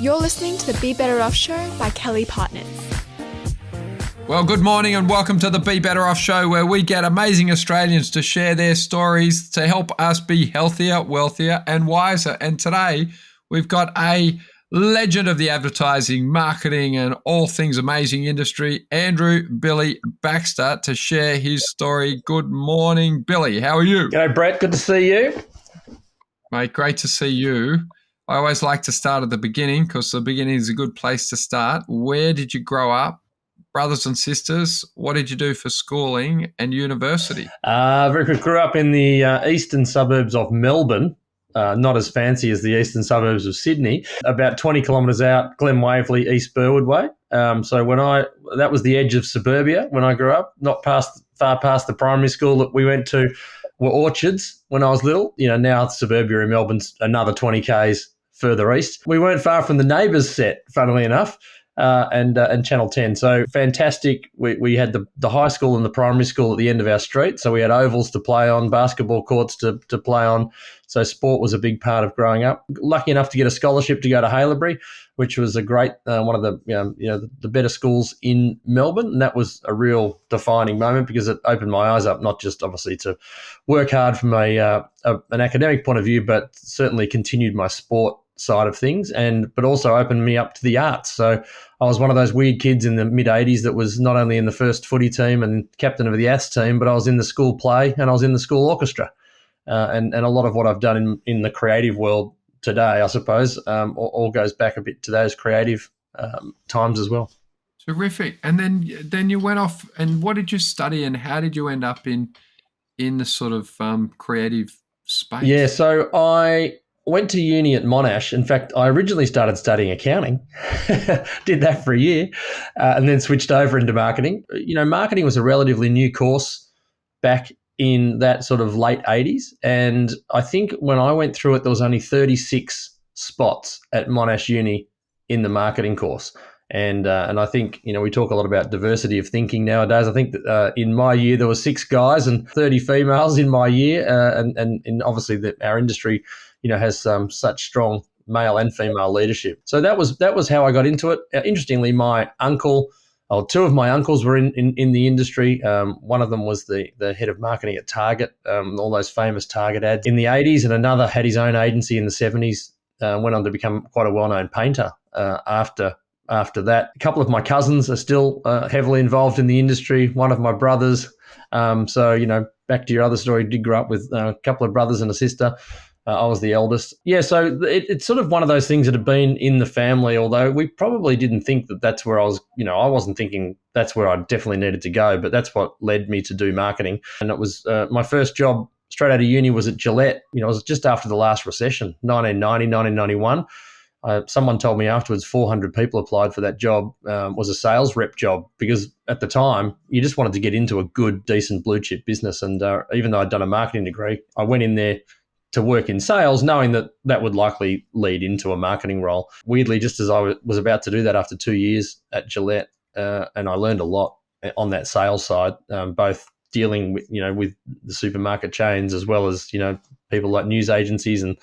You're listening to the Be Better Off Show by Kelly+Partners. Well, good morning and welcome to the Be Better Off Show, where we get amazing Australians to share their stories to help us be healthier, wealthier and wiser. And today we've got a legend of the advertising, marketing and all things amazing industry, Andrew Billy Baxter, to share his story. Good morning, Billy. How are you? G'day, Brett. Good to see you. Mate, great to see you. I always like to start at the beginning because the beginning is a good place to start. Where did you grow up? Brothers and sisters? What did you do for schooling and university? Very good. Grew up in the eastern suburbs of Melbourne, not as fancy as the eastern suburbs of Sydney, about 20 kilometres out, Glen Waverley, East Burwood way. That was the edge of suburbia when I grew up, not far past the primary school that we went to were orchards when I was little. You know, now suburbia in Melbourne's another 20 k's further east. We weren't far from the Neighbours set, funnily enough, and Channel 10. So fantastic. We had the high school and the primary school at the end of our street. So we had ovals to play on, basketball courts to play on. So sport was a big part of growing up. Lucky enough to get a scholarship to go to Haileybury, which was a great one of the the better schools in Melbourne. And that was a real defining moment because it opened my eyes up, not just obviously to work hard from an academic point of view, but certainly continued my sport side of things, but also opened me up to the arts. So I was one of those weird kids in the mid-'80s that was not only in the first footy team and captain of the Aths team, but I was in the school play and I was in the school orchestra. And a lot of what I've done in the creative world today, I suppose, all goes back a bit to those creative times as well. Terrific. And then you went off, and what did you study and how did you end up in the sort of creative space? Yeah, so I went to uni at Monash. In fact, I originally started studying accounting, did that for a year, and then switched over into marketing. You know, marketing was a relatively new course back in that sort of late 80s. And I think when I went through it, there was only 36 spots at Monash Uni in the marketing course. And I think, you know, we talk a lot about diversity of thinking nowadays. I think that in my year, there were 6 guys and 30 females in my year. And obviously our industry, you know, has such strong male and female leadership. So that was how I got into it. Interestingly, two of my uncles were in the industry. One of them was the head of marketing at Target, all those famous Target ads in the 80s, and another had his own agency in the 70s, went on to become quite a well-known painter after that. A couple of my cousins are still heavily involved in the industry, one of my brothers. So, you know, back to your other story, did grow up with a couple of brothers and a sister. I was the eldest. Yeah, so it's sort of one of those things that had been in the family, although we probably didn't think that that's where I was, you know, I wasn't thinking that's where I definitely needed to go, but that's what led me to do marketing. And it was my first job straight out of uni was at Gillette. You know, it was just after the last recession, 1991. Someone told me afterwards 400 people applied for that job, was a sales rep job, because at the time you just wanted to get into a good, decent blue chip business. And even though I'd done a marketing degree, I went in there to work in sales, knowing that would likely lead into a marketing role. Weirdly, just as I was about to do that after 2 years at Gillette, and I learned a lot on that sales side, both dealing with the supermarket chains as well as, you know, people like news agencies and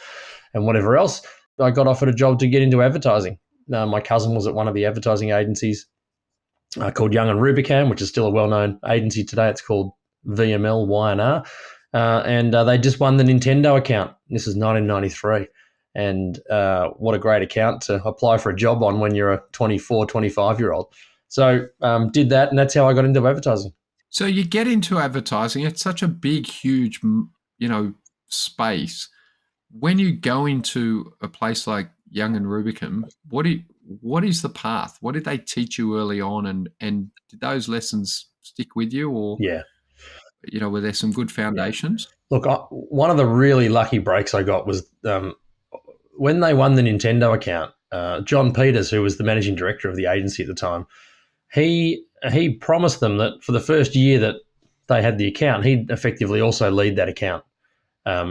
whatever else. I got offered a job to get into advertising. My cousin was at one of the advertising agencies called Young and Rubicam, which is still a well-known agency today. It's called VML Y&R. And they just won the Nintendo account. This is 1993. And what a great account to apply for a job on when you're a 24, 25-year-old. So did that, and that's how I got into advertising. So you get into advertising. It's such a big, huge, you know, space. When you go into a place like Young and Rubicam, what is the path? What did they teach you early on, and did those lessons stick with you, or yeah, you know, were there some good foundations? Look, one of the really lucky breaks I got was when they won the Nintendo account. John Peters, who was the managing director of the agency at the time, he promised them that for the first year that they had the account, he'd effectively also lead that account.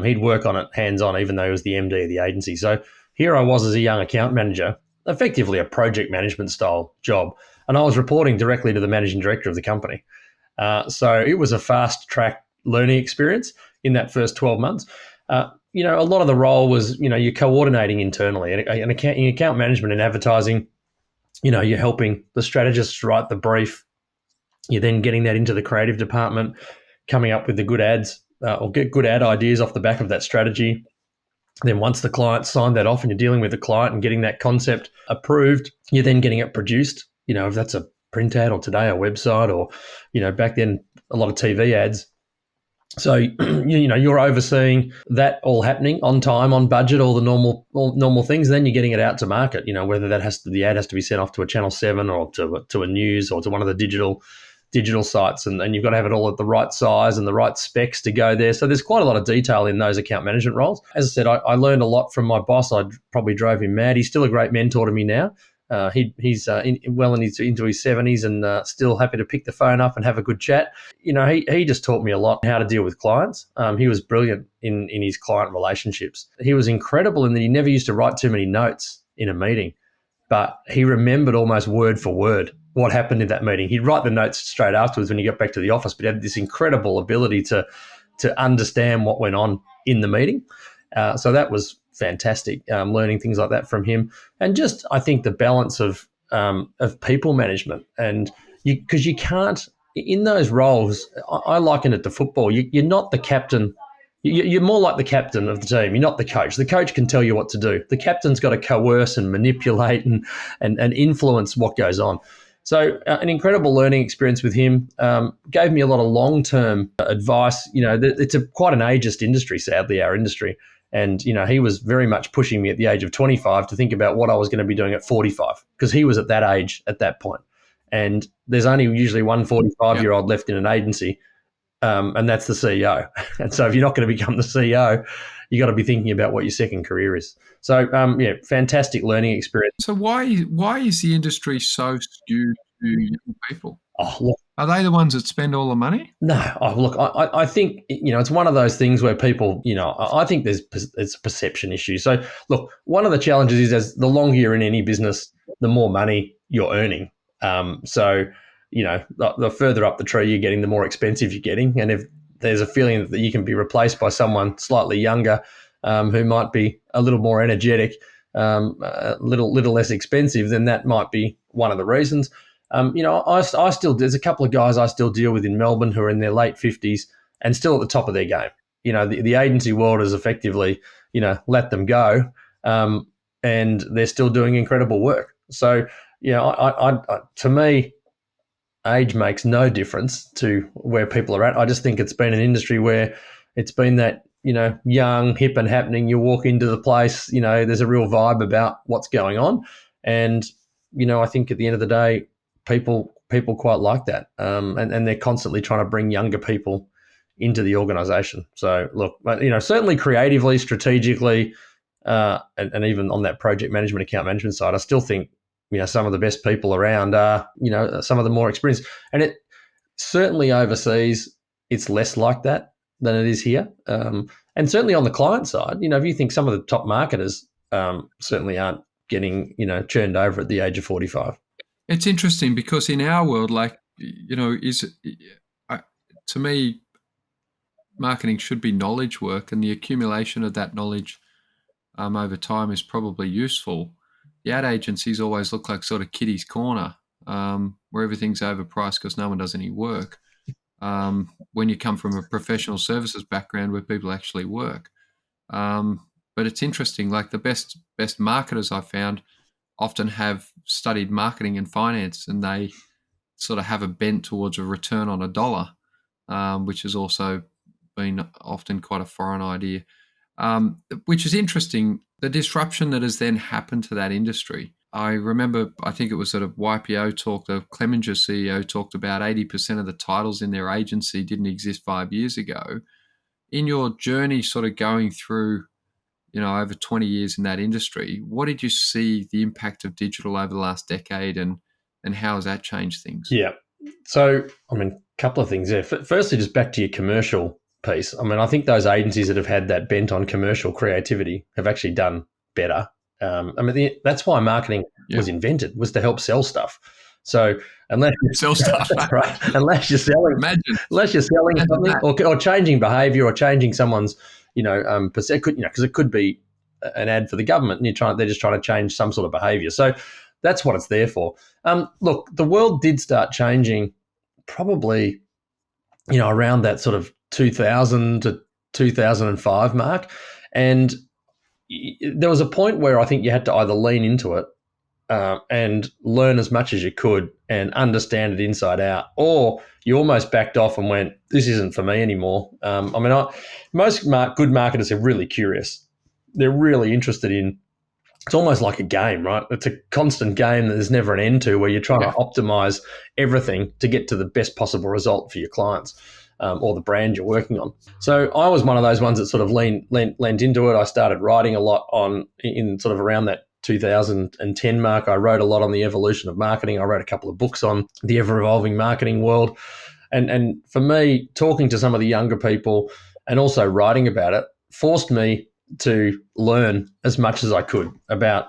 He'd work on it hands-on, even though he was the MD of the agency. So here I was as a young account manager, effectively a project management style job, and I was reporting directly to the managing director of the company. So it was a fast-track learning experience in that first 12 months. a lot of the role was, you're coordinating internally, and in account management and advertising, you're helping the strategists write the brief. You're then getting that into the creative department, coming up with the good ads or get good ad ideas off the back of that strategy. Then once the client signed that off and you're dealing with the client and getting that concept approved, you're then getting it produced. If that's a print ad, or today a website, or, back then a lot of TV ads. So, you're overseeing that all happening on time, on budget, all the normal things. Then you're getting it out to market, whether the ad has to be sent off to a Channel 7 or to a news or to one of the digital sites, and you've got to have it all at the right size and the right specs to go there. So there's quite a lot of detail in those account management roles. As I said, I learned a lot from my boss. I probably drove him mad. He's still a great mentor to me now. He's well into his 70s and still happy to pick the phone up and have a good chat. He just taught me a lot how to deal with clients. He was brilliant in his client relationships. He was incredible in that he never used to write too many notes in a meeting, but he remembered almost word for word what happened in that meeting. He'd write the notes straight afterwards when he got back to the office, but he had this incredible ability to understand what went on in the meeting. So that was fantastic, learning things like that from him. And just, I think, the balance of people management. And because you can't, in those roles, I liken it to football. You're not the captain. You're more like the captain of the team. You're not the coach. The coach can tell you what to do. The captain's got to coerce and manipulate and influence what goes on. So an incredible learning experience with him. Gave me a lot of long-term advice. It's quite an ageist industry, sadly, our industry. And, he was very much pushing me at the age of 25 to think about what I was going to be doing at 45, because he was at that age at that point. And there's only usually one 45-year-old left in an agency, and that's the CEO. And so if you're not going to become the CEO, you got to be thinking about what your second career is. So, fantastic learning experience. So why is the industry so skewed to young people? Oh, look. Are they the ones that spend all the money? No. Oh, look, I think, it's one of those things where people, I think it's a perception issue. So, look, one of the challenges is, as the longer you're in any business, the more money you're earning. So, the further up the tree you're getting, the more expensive you're getting. And if there's a feeling that you can be replaced by someone slightly younger, who might be a little more energetic, a little less expensive, then that might be one of the reasons. I still, there's a couple of guys I still deal with in Melbourne who are in their late 50s and still at the top of their game. The agency world has effectively, let them go, and they're still doing incredible work. So, to me, age makes no difference to where people are at. I just think it's been an industry where it's been that, young, hip and happening. You walk into the place, there's a real vibe about what's going on. And, I think at the end of the day, people quite like that. And they're constantly trying to bring younger people into the organisation. So, look, certainly creatively, strategically, and even on that project management, account management side, I still think, some of the best people around are, some of the more experienced. And it certainly overseas, it's less like that than it is here. And certainly on the client side, if you think some of the top marketers certainly aren't getting, churned over at the age of 45. It's interesting because in our world, to me, marketing should be knowledge work, and the accumulation of that knowledge over time is probably useful. The ad agencies always look like sort of kiddies' corner, where everything's overpriced because no one does any work. When you come from a professional services background where people actually work. But it's interesting, like the best marketers I've found often have studied marketing and finance, and they sort of have a bent towards a return on a dollar, which has also been often quite a foreign idea, which is interesting, the disruption that has then happened to that industry. I remember, I think it was sort of YPO talk, the Clemenger CEO talked about 80% of the titles in their agency didn't exist 5 years ago. In your journey sort of going through, over 20 years in that industry, what did you see the impact of digital over the last decade, and how has that changed things? Yeah. So, a couple of things there. Firstly, just back to your commercial piece. I think those agencies that have had that bent on commercial creativity have actually done better. That's why marketing was invented, was to help sell stuff. So unless you sell stuff, right? Unless you're selling something or changing behaviour or changing someone's, percent, because it could be an ad for the government, and they're just trying to change some sort of behaviour. So that's what it's there for. Look, the world did start changing probably, around that sort of 2000 to 2005 mark, and there was a point where I think you had to either lean into it and learn as much as you could and understand it inside out, or you almost backed off and went, this isn't for me anymore. Most good marketers are really curious. They're really interested in, it's almost like a game, right? It's a constant game that there's never an end to, where you're trying to optimize everything to get to the best possible result for your clients or the brand you're working on. So I was one of those ones that sort of leaned into it. I started writing a lot in sort of around that 2010 mark. I wrote a lot on the evolution of marketing. I wrote a couple of books on the ever-evolving marketing world. And for me, talking to some of the younger people and also writing about it forced me to learn as much as I could about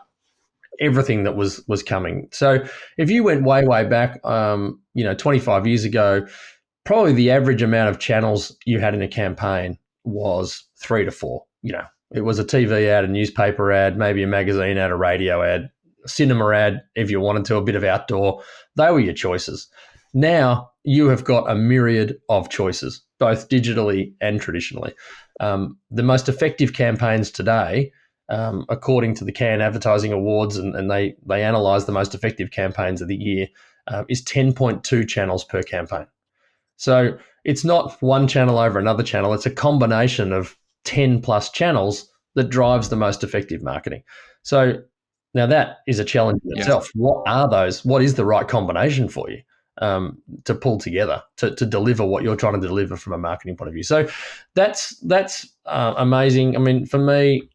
everything that was coming. So if you went way back, 25 years ago, probably the average amount of channels you had in a campaign was 3 to 4. It was a TV ad, a newspaper ad, maybe a magazine ad, a radio ad, a cinema ad, if you wanted to, a bit of outdoor. They were your choices. Now you have got a myriad of choices, both digitally and traditionally. The most effective campaigns today, according to the Cannes Advertising Awards, and they analyse the most effective campaigns of the year, is 10.2 channels per campaign. So it's not one channel over another channel. It's a combination of 10 plus channels that drives the most effective marketing. So now that is a challenge in itself. What are those? What is the right combination for you to pull together to deliver what you're trying to deliver from a marketing point of view? So that's amazing. I mean, for me,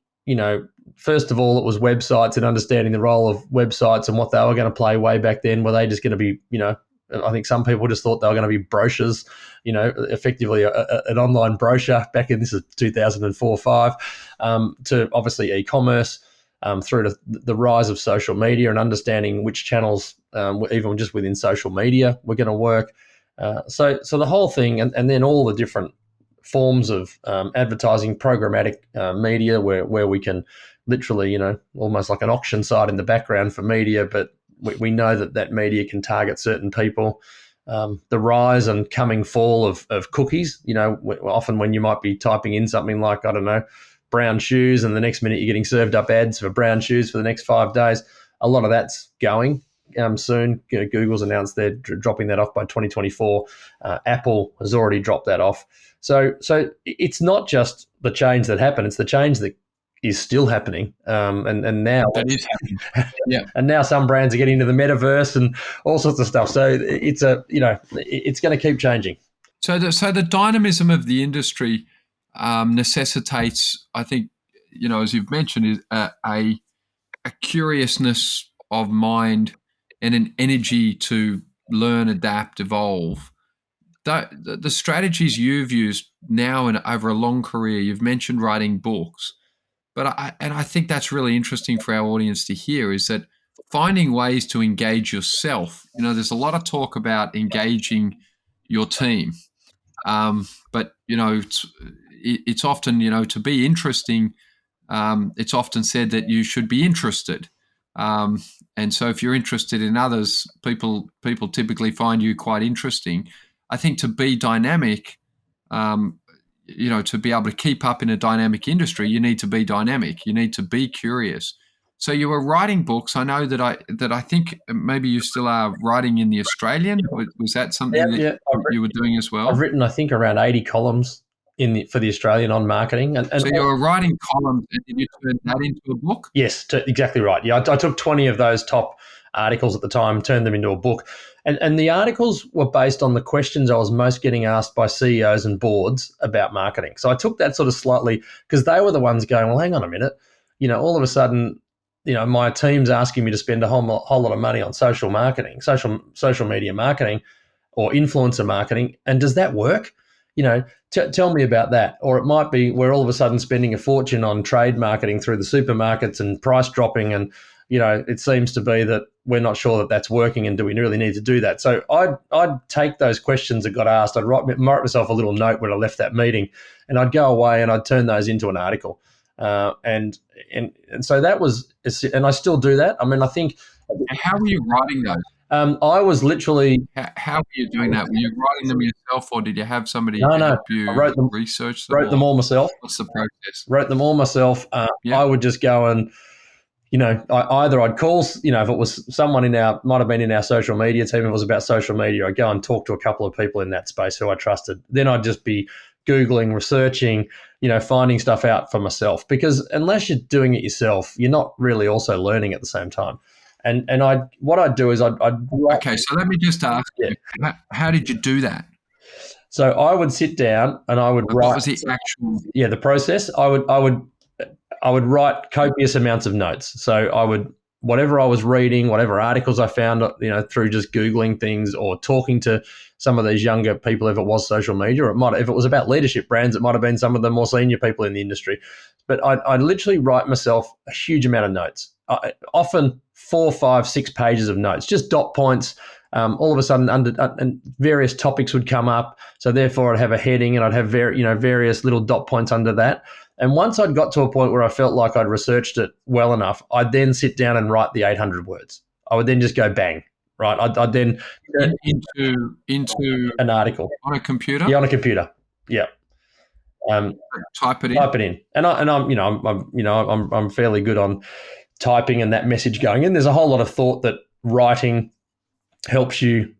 first of all, it was websites and understanding the role of websites and what they were going to play way back then. Were they just going to be, I think some people just thought they were going to be brochures, effectively an online brochure back in, this is 2004-5, to obviously e-commerce, through to the rise of social media and understanding which channels, even just within social media, were going to work. So the whole thing, and then all the different forms of advertising, programmatic media, where we can literally, almost like an auction site in the background for media, but we know that media can target certain people. The rise and coming fall of cookies, often when you might be typing in something like, I don't know, brown shoes, and the next minute you're getting served up ads for brown shoes for the next 5 days. A lot of that's going soon. Google's announced they're dropping that off by 2024. Apple has already dropped that off. So it's not just the change that happened, it's the change that is still happening, and now that is happening. Yeah, and now some brands are getting into the metaverse and all sorts of stuff. So it's it's going to keep changing. So the dynamism of the industry necessitates, I think, as you've mentioned, is a curiousness of mind and an energy to learn, adapt, evolve. The strategies you've used now and over a long career, you've mentioned writing books. But I think that's really interesting for our audience to hear, is that finding ways to engage yourself. There's a lot of talk about engaging your team, but it's often, to be interesting. It's often said that you should be interested, and so if you're interested in others, people typically find you quite interesting. I think to be dynamic. To be able to keep up in a dynamic industry, you need to be dynamic. You need to be curious. So you were writing books. I know that I think maybe you still are writing in the Australian. Was that something that you were doing as well? I've written, I think, around 80 columns for the Australian on marketing. And so you were writing columns, and did you turn that into a book? Yes, exactly right. Yeah, I took 20 of those top articles at the time, turned them into a book. And the articles were based on the questions I was most getting asked by CEOs and boards about marketing. So I took that sort of slightly, because they were the ones going, well, hang on a minute. All of a sudden, my team's asking me to spend a whole lot of money on social marketing, social media marketing or influencer marketing. And does that work? Tell me about that. Or it might be we're all of a sudden spending a fortune on trade marketing through the supermarkets and price dropping. And, it seems to be that we're not sure that that's working, and do we really need to do that? So I'd take those questions that got asked. I'd write myself a little note when I left that meeting, and I'd go away and I'd turn those into an article. And so that was, and I still do that. I mean, I think. How were you writing those? I was literally. How were you doing that? Were you writing them yourself, or did you have somebody No. help you I wrote them, research them? Wrote them all myself. What's the process? Wrote them all myself. I would just go and, I'd call, if it was someone might have been in our social media team, if it was about social media, I'd go and talk to a couple of people in that space who I trusted. Then I'd just be Googling, researching, finding stuff out for myself, because unless you're doing it yourself, you're not really also learning at the same time. And what I'd do is I'd okay, so let me just ask you, how did you do that? So I would sit down and I would write. What was the actual? Yeah, the process. I would write copious amounts of notes. So I would, whatever I was reading, whatever articles I found, through just Googling things or talking to some of these younger people, if it was social media, or if it was about leadership brands, it might have been some of the more senior people in the industry. But I'd literally write myself a huge amount of notes, often 4, 5, 6 pages of notes, just dot points. All of a sudden, and various topics would come up. So therefore, I'd have a heading, and I'd have various little dot points under that. And once I'd got to a point where I felt like I'd researched it well enough, I'd then sit down and write the 800 words. I would then just go bang, right? I'd then into an article on a computer. Yeah, on a computer. Yeah. Type it in. Type it in, and I'm fairly good on typing and that message going in. There's a whole lot of thought that writing helps you,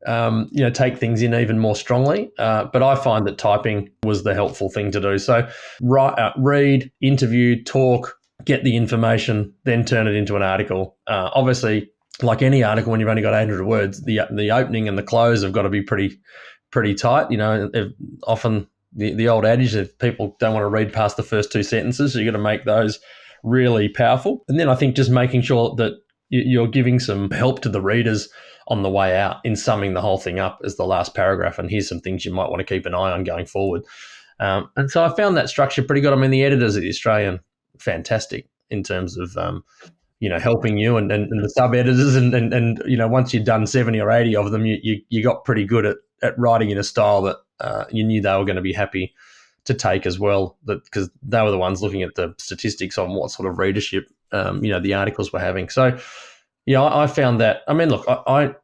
take things in even more strongly. But I find that typing was the helpful thing to do. So read, interview, talk, get the information, then turn it into an article. Obviously, like any article, when you've only got 800 words, the opening and the close have got to be pretty tight. Often the old adage that people don't want to read past the first 2 sentences, so you've got to make those really powerful. And then I think just making sure that you're giving some help to the readers on the way out in summing the whole thing up as the last paragraph. And here's some things you might want to keep an eye on going forward. And so I found that structure pretty good. I mean, the editors at the Australian, fantastic in terms of, helping you and the sub-editors. And once you'd done 70 or 80 of them, you got pretty good at writing in a style that you knew they were going to be happy to take as well, because they were the ones looking at the statistics on what sort of readership, the articles were having. So, I found that. I mean, look, I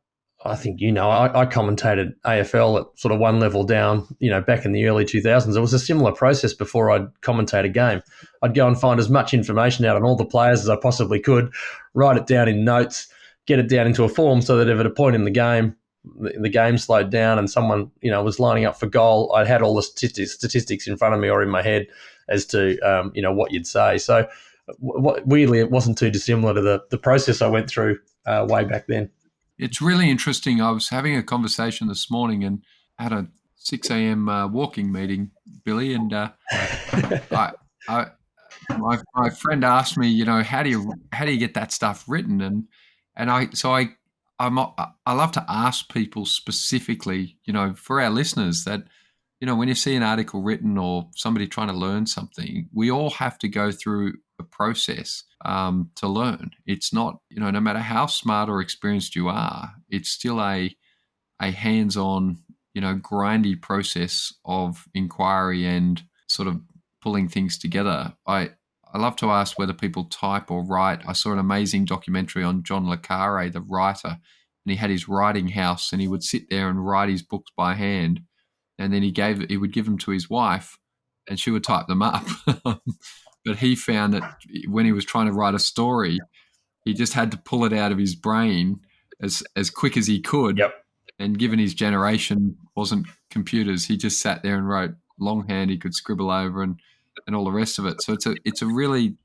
think I commentated AFL at sort of one level down. Back in the early 2000s, it was a similar process before I'd commentate a game. I'd go and find as much information out on all the players as I possibly could, write it down in notes, get it down into a form so that if at a point in the game slowed down and someone was lining up for goal, I had all the statistics in front of me or in my head as to what you'd say. So weirdly, it wasn't too dissimilar to the process I went through way back then. It's really interesting. I was having a conversation this morning and had a 6 a.m. Walking meeting, Billy, and my friend asked me, how do you get that stuff written? And I love to ask people specifically, for our listeners, that when you see an article written or somebody trying to learn something, we all have to go through a process to learn. It's not, no matter how smart or experienced you are, it's still a hands-on, grindy process of inquiry and sort of pulling things together. I love to ask whether people type or write. I saw an amazing documentary on John le Carre, the writer, and he had his writing house, and he would sit there and write his books by hand, and then he would give them to his wife, and she would type them up. But he found that when he was trying to write a story, he just had to pull it out of his brain as quick as he could. Yep. And given his generation wasn't computers, he just sat there and wrote longhand. He could scribble over and all the rest of it. So it's a really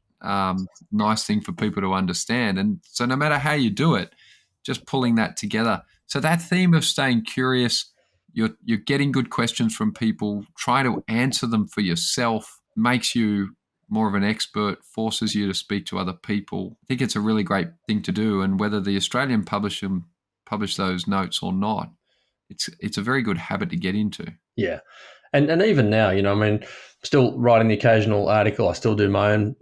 nice thing for people to understand. And so no matter how you do it, just pulling that together. So that theme of staying curious, you're getting good questions from people, trying to answer them for yourself makes you more of an expert, forces you to speak to other people. I think it's a really great thing to do. And whether the Australian publish those notes or not, it's a very good habit to get into. Yeah. And even now, still writing the occasional article. I still do my own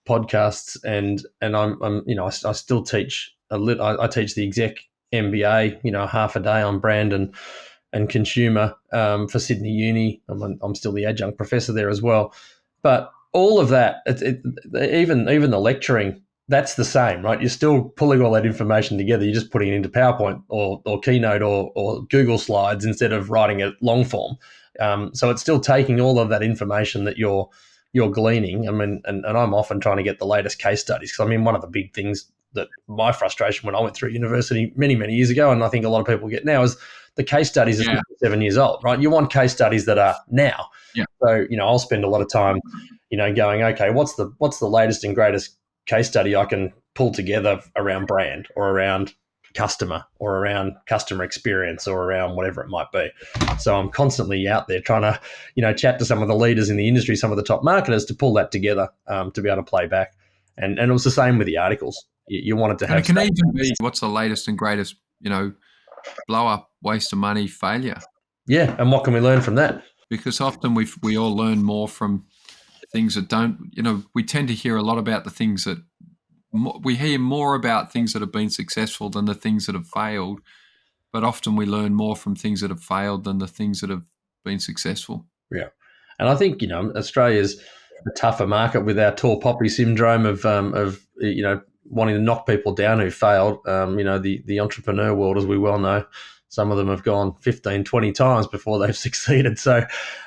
podcasts, and I'm I still teach I teach the exec MBA, half a day on brand and consumer for Sydney Uni. I'm still the adjunct professor there as well. But all of that, even the lecturing, that's the same, right? You're still pulling all that information together. You're just putting it into PowerPoint or Keynote or Google Slides instead of writing it long form. So it's still taking all of that information that you're gleaning. I mean, and I'm often trying to get the latest case studies because, I mean, one of the big things that my frustration when I went through university many, many years ago, and I think a lot of people get now, is the case studies are 7 years old, right? You want case studies that are now. Yeah. So, I'll spend a lot of time, going, okay, what's the latest and greatest case study I can pull together around brand or around customer or around customer experience or around whatever it might be. So I'm constantly out there trying to, chat to some of the leaders in the industry, some of the top marketers, to pull that together to be able to play back. And it was the same with the articles. You wanted to have. And it can even be what's the latest and greatest, blow up, waste of money, failure. Yeah, and what can we learn from that? Because often we all learn more from things that don't. We tend to hear a lot about the things that we hear more about things that have been successful than the things that have failed. But often we learn more from things that have failed than the things that have been successful. Yeah, and I think Australia's a tougher market with our tall poppy syndrome of wanting to knock people down who failed. The entrepreneur world, as we well know, some of them have gone 15, 20 times before they've succeeded. So,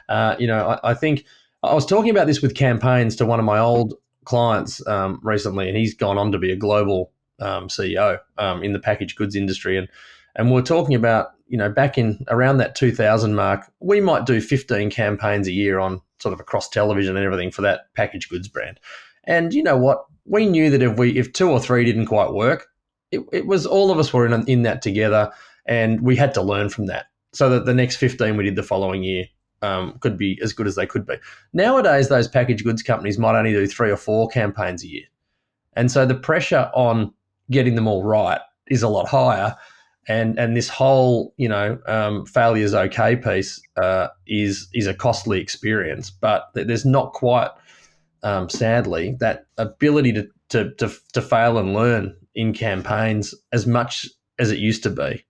I think I was talking about this with campaigns to one of my old clients recently, and he's gone on to be a global CEO in the packaged goods industry. And we're talking about, back in around that 2000 mark, we might do 15 campaigns a year on sort of across television and everything for that packaged goods brand. And you know what? We knew that if two or three didn't quite work, it was all of us were in that together, and we had to learn from that so that the next 15 we did the following year could be as good as they could be. Nowadays, those packaged goods companies might only do 3 or 4 campaigns a year. And so the pressure on getting them all right is a lot higher. And this whole, failure's okay piece is a costly experience. But there's not quite, sadly, that ability to fail and learn in campaigns as much as it used to be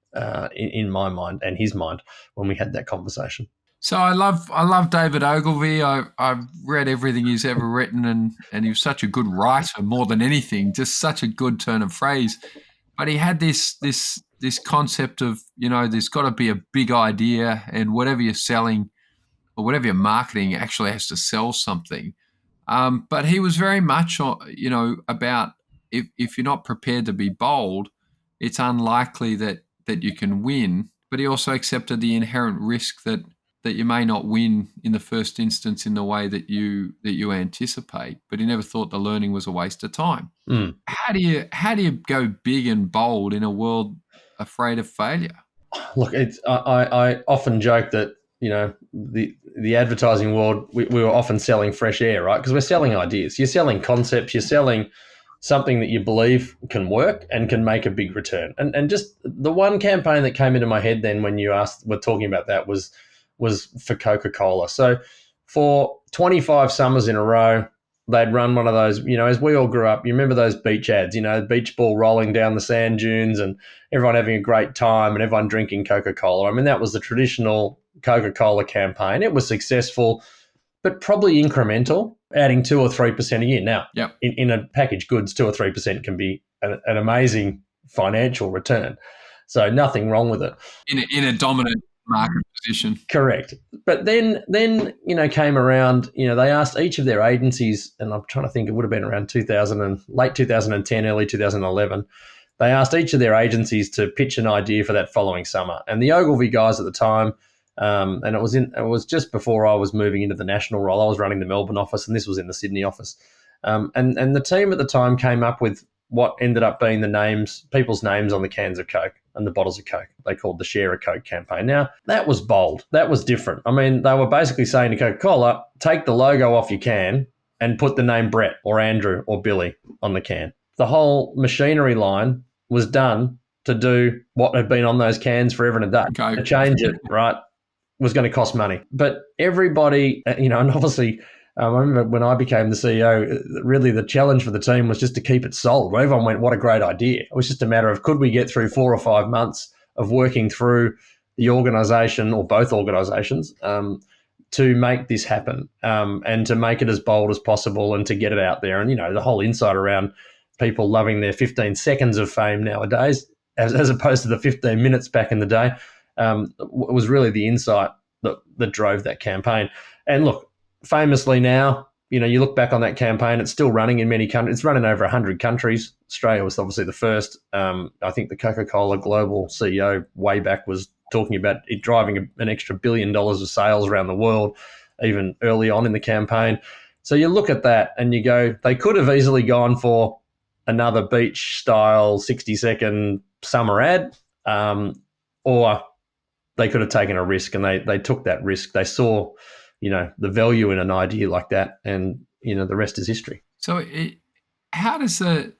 in my mind and his mind when we had that conversation. So I love David Ogilvy. I've read everything he's ever written, and he was such a good writer more than anything, just such a good turn of phrase. But he had this concept of, there's got to be a big idea, and whatever you're selling or whatever you're marketing actually has to sell something. But he was very much, about if you're not prepared to be bold, it's unlikely that you can win. But he also accepted the inherent risk that you may not win in the first instance in the way that you anticipate. But he never thought the learning was a waste of time. Mm. How do you go big and bold in a world afraid of failure? Look, I often joke that the advertising world, we were often selling fresh air, right? Because we're selling ideas. You're selling concepts. You're selling something that you believe can work and can make a big return. And just the one campaign that came into my head then when we're talking about that was for Coca-Cola. So for 25 summers in a row, they'd run one of those, as we all grew up, you remember those beach ads, the beach ball rolling down the sand dunes and everyone having a great time and everyone drinking Coca-Cola. I mean, that was the traditional Coca-Cola campaign. It was successful, but probably incremental, adding 2 or 3% a year. Now, yep. in a packaged goods, 2 or 3% can be an amazing financial return. So nothing wrong with it. In a dominant market position. Correct. But then came around, they asked each of their agencies, and I'm trying to think, it would have been around late 2010, early 2011. They asked each of their agencies to pitch an idea for that following summer. And the Ogilvy guys at the time, and it was just before I was moving into the national role. I was running the Melbourne office, and this was in the Sydney office. And the team at the time came up with what ended up being people's names on the cans of Coke and the bottles of Coke. They called the Share a Coke campaign. Now, that was bold. That was different. I mean, they were basically saying to Coca-Cola, take the logo off your can and put the name Brett or Andrew or Billy on the can. The whole machinery line was done to do what had been on those cans forever and a day. Coke. To change it, right, was going to cost money. But everybody, and obviously I remember when I became the CEO, really the challenge for the team was just to keep it sold. Everyone went, what a great idea. It was just a matter of could we get through 4 or 5 months of working through the organisation or both organisations to make this happen and to make it as bold as possible and to get it out there. And, the whole insight around people loving their 15 seconds of fame nowadays as opposed to the 15 minutes back in the day was really the insight that drove that campaign. And look, famously now, you look back on that campaign, it's still running in many countries. It's running over 100 countries. Australia was obviously the first. I think the Coca-Cola global CEO way back was talking about it driving an extra $1 billion of sales around the world, even early on in the campaign. So you look at that and you go, they could have easily gone for another beach-style 60-second summer ad, or they could have taken a risk, and they took that risk. They saw, the value in an idea like that, and, the rest is history. So how does the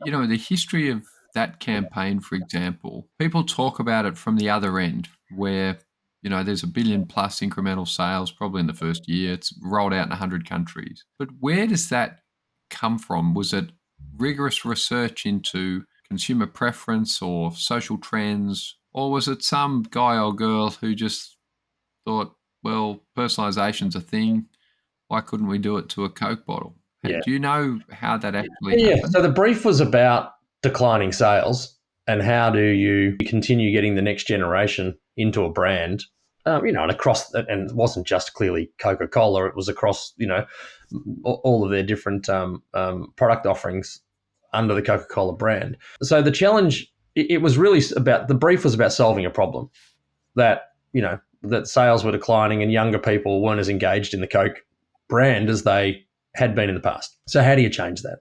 history of that campaign, for example, people talk about it from the other end where, there's $1 billion plus incremental sales probably in the first year. It's rolled out in 100 countries. But where does that come from? Was it rigorous research into consumer preference or social trends, or was it some guy or girl who just thought, well, personalization's a thing, why couldn't we do it to a Coke bottle? Yeah. Do you know how that actually happened? So the brief was about declining sales and how do you continue getting the next generation into a brand, and across, and it wasn't just clearly Coca-Cola, it was across, all of their different product offerings under the Coca-Cola brand. So the challenge, it was really about, the brief was about solving a problem that, that sales were declining and younger people weren't as engaged in the Coke brand as they had been in the past. So how do you change that?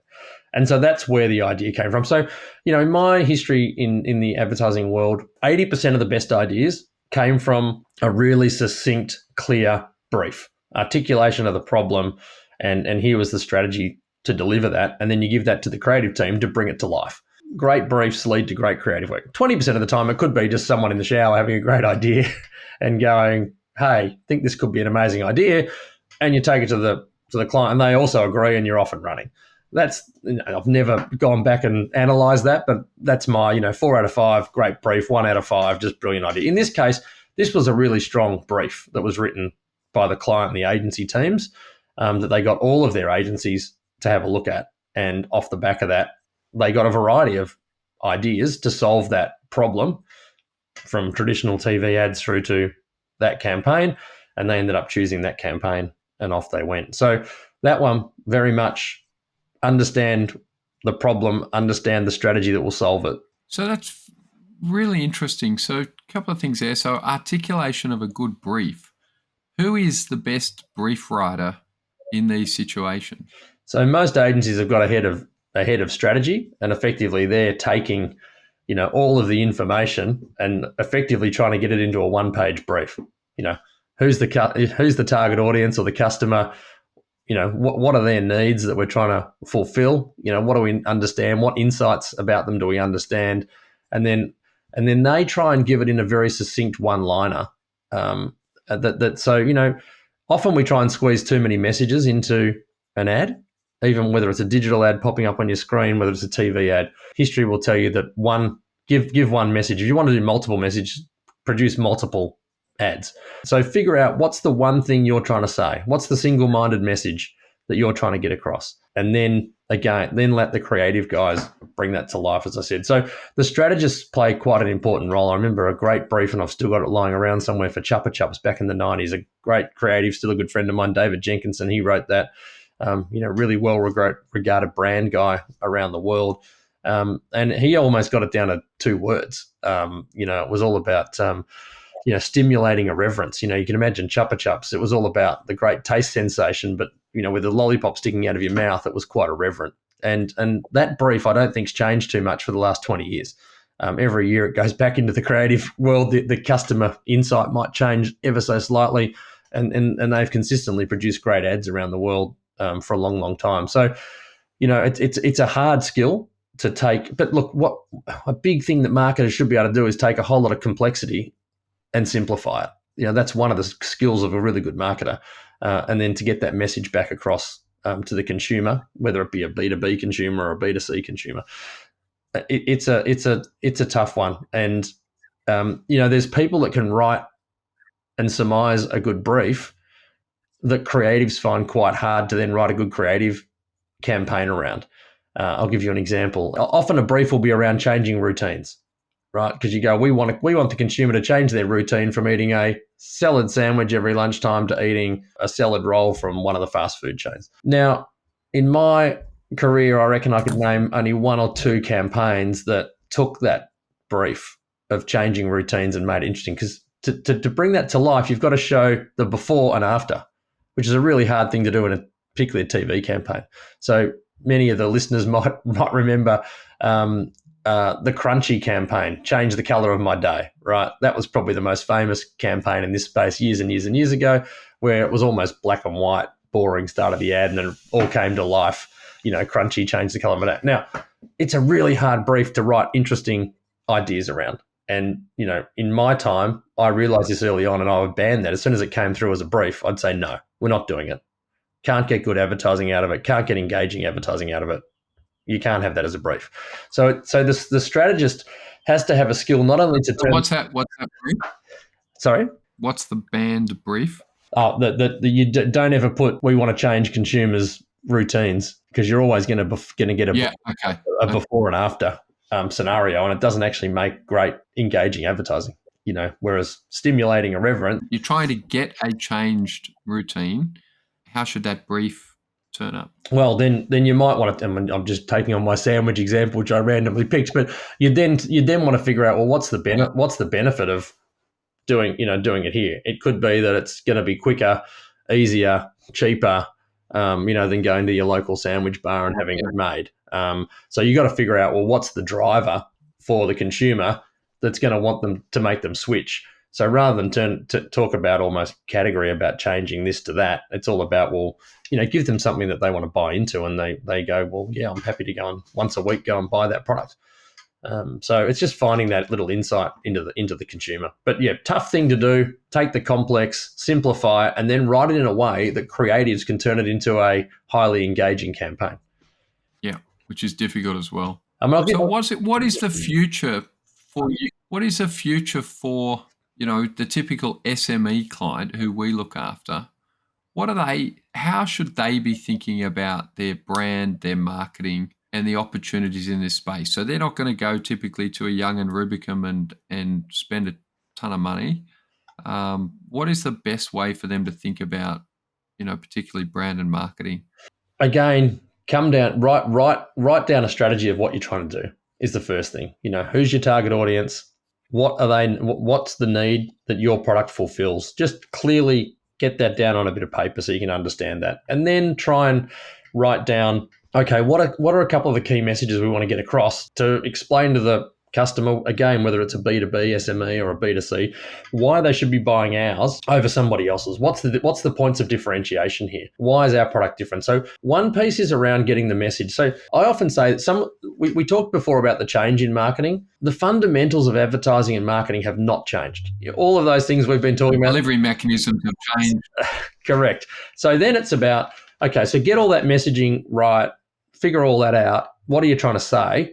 And so that's where the idea came from. So, in my history in the advertising world, 80% of the best ideas came from a really succinct, clear brief, articulation of the problem, and here was the strategy to deliver that. And then you give that to the creative team to bring it to life. Great briefs lead to great creative work. 20% of the time, it could be just someone in the shower having a great idea and going, hey, I think this could be an amazing idea. And you take it to the client and they also agree and you're off and running. That's, I've never gone back and analysed that, but that's my, 4 out of 5, great brief, 1 out of 5, just brilliant idea. In this case, this was a really strong brief that was written by the client and the agency teams that they got all of their agencies to have a look at. And off the back of that, they got a variety of ideas to solve that problem, from traditional TV ads through to that campaign. And they ended up choosing that campaign and off they went. So that one, very much understand the problem, understand the strategy that will solve it. So that's really interesting. So a couple of things there. So articulation of a good brief. Who is the best brief writer in these situations? So most agencies have got a head of strategy, and effectively they're taking, all of the information and effectively trying to get it into a one-page brief. Who's the target audience or the customer? What are their needs that we're trying to fulfill? What do we understand? What insights about them do we understand? And then they try and give it in a very succinct one-liner. So often we try and squeeze too many messages into an ad, even whether it's a digital ad popping up on your screen, whether it's a TV ad. History will tell you that give one message. If you want to do multiple messages, produce multiple ads. So figure out what's the one thing you're trying to say. What's the single-minded message that you're trying to get across? And then let the creative guys bring that to life, as I said. So the strategists play quite an important role. I remember a great brief, and I've still got it lying around somewhere, for Chupa Chups back in the 90s. A great creative, still a good friend of mine, David Jenkinson. He wrote that, really well-regarded brand guy around the world. And he almost got it down to 2 words. It was all about stimulating a reverence. You can imagine Chupa Chups. It was all about the great taste sensation, but, with the lollipop sticking out of your mouth, it was quite irreverent. And that brief, I don't think's changed too much for the last 20 years. Every year it goes back into the creative world. The customer insight might change ever so slightly, and they've consistently produced great ads around the world for a long, long time. So, it's a hard skill to take. But look, what a big thing that marketers should be able to do is take a whole lot of complexity and simplify it. that's one of the skills of a really good marketer. And then to get that message back across to the consumer, whether it be a B2B consumer or a B2C consumer, it's a tough one. And there's people that can write and surmise a good brief that creatives find quite hard to then write a good creative campaign around. I'll give you an example. Often a brief will be around changing routines, right? Because you go, we want the consumer to change their routine from eating a salad sandwich every lunchtime to eating a salad roll from one of the fast food chains. Now, in my career, I reckon I could name only one or two campaigns that took that brief of changing routines and made it interesting. Because to bring that to life, you've got to show the before and after, which is a really hard thing to do in particularly a TV campaign. So many of the listeners might remember the Crunchy campaign, Change the Colour of My Day, right? That was probably the most famous campaign in this space years and years and years ago, where it was almost black and white, boring start of the ad, and then it all came to life. Crunchy, change the colour of my day. Now, it's a really hard brief to write interesting ideas around. And, in my time, I realised this early on and I would ban that. As soon as it came through as a brief, I'd say, no, we're not doing it. Can't get good advertising out of it. Can't get engaging advertising out of it. You can't have that as a brief. So the strategist has to have a skill not only to turn. What's that brief? Sorry? What's the banned brief? Oh, you don't ever put, we want to change consumers' routines, because you're always going to get a before and after scenario, and it doesn't actually make great engaging advertising. Whereas stimulating irreverent. You're trying to get a changed routine. How should that brief turn up? Well, then you might want to. I'm just taking on my sandwich example, which I randomly picked, but you then want to figure out, well, what's the benefit of doing it here? It could be that it's going to be quicker, easier, cheaper, than going to your local sandwich bar and having it made. So you got to figure out, well, what's the driver for the consumer that's going to want them to make them switch? So rather than talk about almost category about changing this to that, it's all about, well, give them something that they want to buy into, and they go, well, yeah, I'm happy to go and once a week go and buy that product. So it's just finding that little insight into the consumer. But yeah, tough thing to do. Take the complex, simplify it, and then write it in a way that creatives can turn it into a highly engaging campaign. Yeah, which is difficult as well. So what is the future for you? What is the future for the typical SME client who we look after? How should they be thinking about their brand, their marketing, and the opportunities in this space? So they're not going to go typically to a Young and Rubicam and spend a ton of money. What is the best way for them to think about, particularly brand and marketing? Again, come down, write down a strategy of what you're trying to do is the first thing. Who's your target audience? What's the need that your product fulfills? Just clearly get that down on a bit of paper so you can understand that. And then try and write down, okay, what are a couple of the key messages we want to get across to explain to the customer, again, whether it's a B2B, SME, or a B2C, why they should be buying ours over somebody else's. What's the points of differentiation here? Why is our product different? So one piece is around getting the message. So I often say that we talked before about the change in marketing. The fundamentals of advertising and marketing have not changed. All of those things we've been talking about. Delivery mechanisms have changed. Correct. So then it's about, okay, so get all that messaging right, figure all that out. What are you trying to say?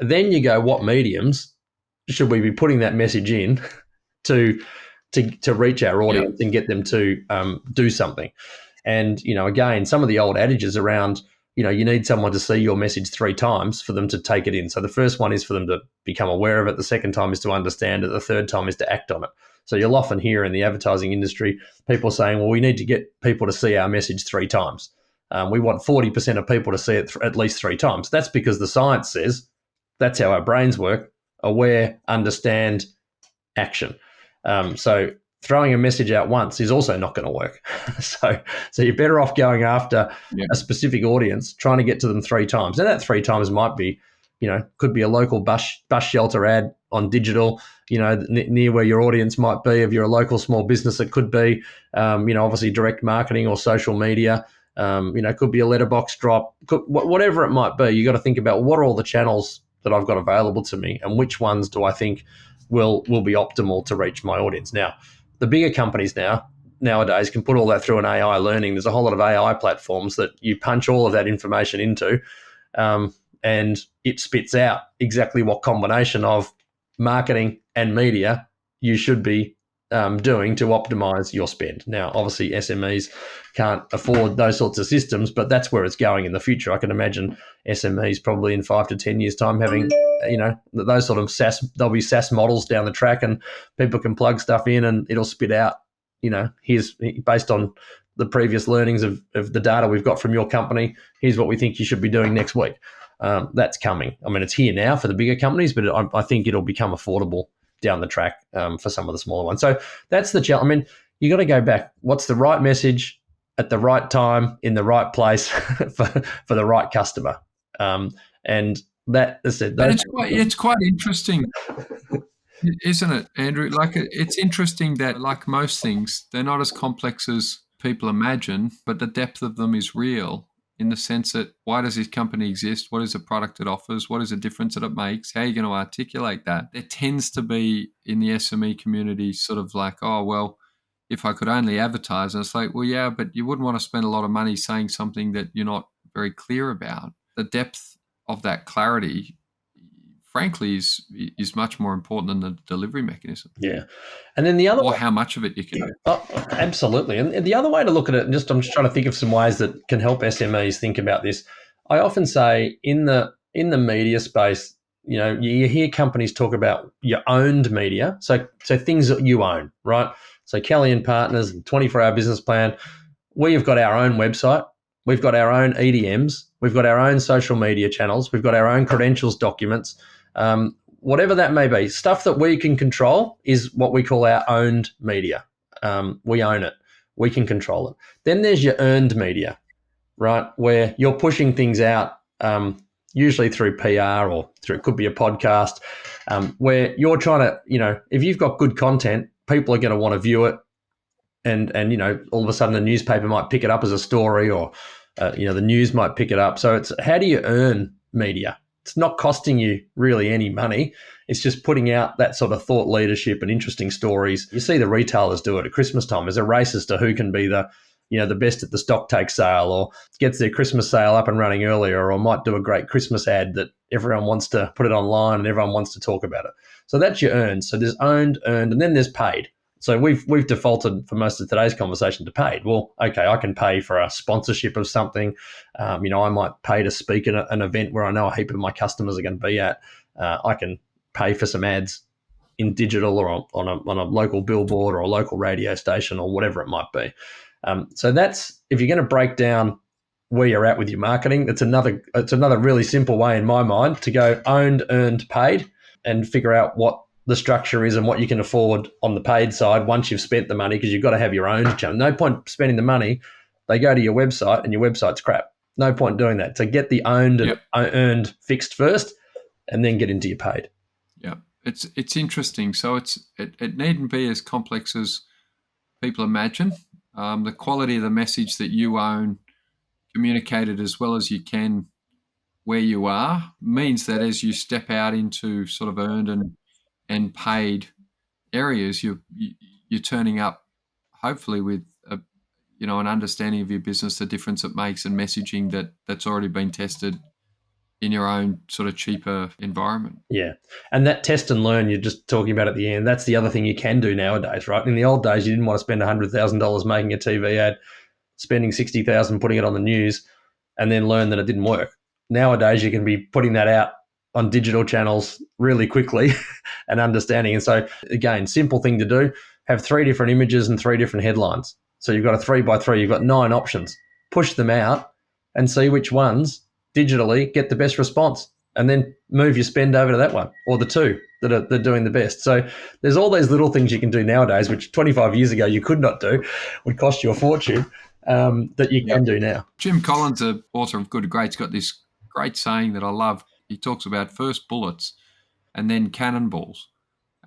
Then you go, what mediums should we be putting that message in to reach our audience and get them to do something? And, again, some of the old adages around, you need someone to see your message 3 times for them to take it in. So the first one is for them to become aware of it. The second time is to understand it. The third time is to act on it. So you'll often hear in the advertising industry people saying, well, we need to get people to see our message 3 times. We want 40% of people to see it at least 3 times. That's because the science says that's how our brains work: aware, understand, action. So throwing a message out once is also not going to work. So you're better off going after a specific audience, trying to get to them 3 times. And that 3 times might be, could be a local bus shelter ad on digital, near where your audience might be. If you're a local small business, it could be, obviously direct marketing or social media. Could be a letterbox drop, whatever it might be. You got to think about what are all the channels that I've got available to me, and which ones do I think will be optimal to reach my audience. Now, the bigger companies nowadays can put all that through an AI learning. There's a whole lot of AI platforms that you punch all of that information into, and it spits out exactly what combination of marketing and media you should be doing to optimize your spend. Now, obviously, SMEs can't afford those sorts of systems, but that's where it's going in the future. I can imagine SMEs probably in 5 to 10 years' time having, those sort of there'll be SaaS models down the track, and people can plug stuff in and it'll spit out, here's based on the previous learnings of the data we've got from your company, here's what we think you should be doing next week. That's coming. I mean, it's here now for the bigger companies, but I think it'll become affordable down the track for some of the smaller ones. So that's the challenge. I mean, you got to go back. What's the right message at the right time in the right place for the right customer? And that is it. But it's quite interesting, isn't it, Andrew? Like, it's interesting that, like most things, they're not as complex as people imagine, but the depth of them is real, in the sense that why does this company exist? What is the product it offers? What is the difference that it makes? How are you going to articulate that? There tends to be in the SME community sort of like, oh, well, if I could only advertise. And it's like, well, yeah, but you wouldn't want to spend a lot of money saying something that you're not very clear about. The depth of that clarity, frankly, is much more important than the delivery mechanism. Yeah. And then the other or how much of it you can do. Oh, absolutely. And the other way to look at it, I'm just trying to think of some ways that can help SMEs think about this. I often say in the media space, you hear companies talk about your owned media. So things that you own, right? So Kelly+Partners and 24-hour business plan, we've got our own website. We've got our own EDMs. We've got our own social media channels. We've got our own credentials documents. Whatever that may be, stuff that we can control is what we call our owned media. We own it. We can control it. Then there's your earned media, right, where you're pushing things out, usually through PR or through, it could be a podcast, where you're trying to, if you've got good content, people are going to want to view it. And all of a sudden the newspaper might pick it up as a story, or, the news might pick it up. So it's, how do you earn media? It's not costing you really any money. It's just putting out that sort of thought leadership and interesting stories. You see the retailers do it at Christmas time. There's a race as to who can be the best at the stock take sale, or gets their Christmas sale up and running earlier, or might do a great Christmas ad that everyone wants to put it online and everyone wants to talk about it. So that's your earned. So there's owned, and then there's paid. So we've defaulted for most of today's conversation to paid. Well, okay, I can pay for a sponsorship of something. I might pay to speak at an event where I know a heap of my customers are going to be at. I can pay for some ads in digital or on a local billboard or a local radio station or whatever it might be. So that's, if you're going to break down where you're at with your marketing, it's another really simple way in my mind to go owned, earned, paid, and figure out what the structure is and what you can afford on the paid side once you've spent the money, because you've got to have your own channel. No point spending the money. They go to your website and your website's crap. No point doing that. So get the owned and earned fixed first, and then get into your paid. Yeah, it's interesting. So it needn't be as complex as people imagine. The quality of the message that you own, communicated as well as you can where you are, means that as you step out into sort of earned and paid areas, you're turning up hopefully with an understanding of your business, the difference it makes, and messaging that's already been tested in your own sort of cheaper environment. Yeah. And that test and learn you're just talking about at the end, that's the other thing you can do nowadays, right? In the old days, you didn't want to spend $100,000 making a TV ad, spending $60,000 putting it on the news, and then learn that it didn't work. Nowadays, you can be putting that out on digital channels really quickly and understanding. And so, again, simple thing to do, have 3 different images and 3 different headlines. So you've got a 3x3, you've got 9 options. Push them out and see which ones digitally get the best response, and then move your spend over to that one or the 2 that are doing the best. So there's all these little things you can do nowadays, which 25 years ago you could not do, would cost you a fortune, that you can do now. Jim Collins, the author of Good to Great's got this great saying that I love. He talks about first bullets and then cannonballs.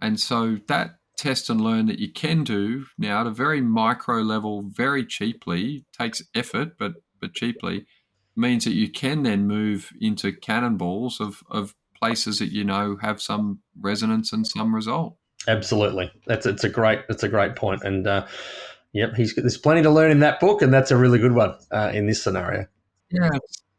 And so that test and learn that you can do now at a very micro level, very cheaply, takes effort, but cheaply, means that you can then move into cannonballs of places that have some resonance and some result. Absolutely. It's a great point. And yep, there's plenty to learn in that book, and that's a really good one in this scenario. Yeah,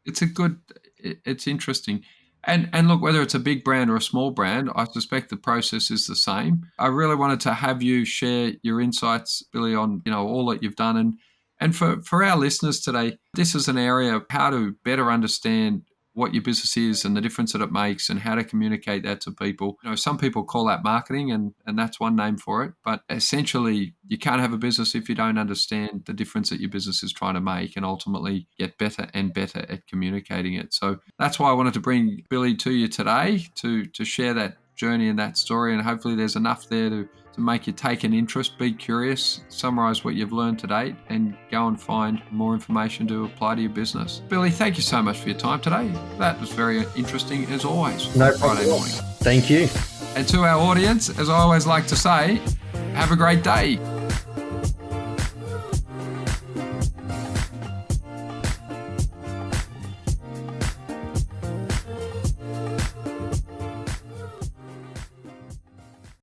it's interesting. And look, whether it's a big brand or a small brand, I suspect the process is the same. I really wanted to have you share your insights, Billy, on all that you've done, and for our listeners today, this is an area of how to better understand what your business is and the difference that it makes and how to communicate that to people. Some people call that marketing, and that's one name for it. But essentially, you can't have a business if you don't understand the difference that your business is trying to make and ultimately get better and better at communicating it. So that's why I wanted to bring Billy to you today to share that journey and that story. And hopefully there's enough there to make you take an interest, be curious, summarize what you've learned to date, and go and find more information to apply to your business. Billy, thank you so much for your time today. That was very interesting as always. No Friday morning. Thank you. And to our audience, as I always like to say, have a great day.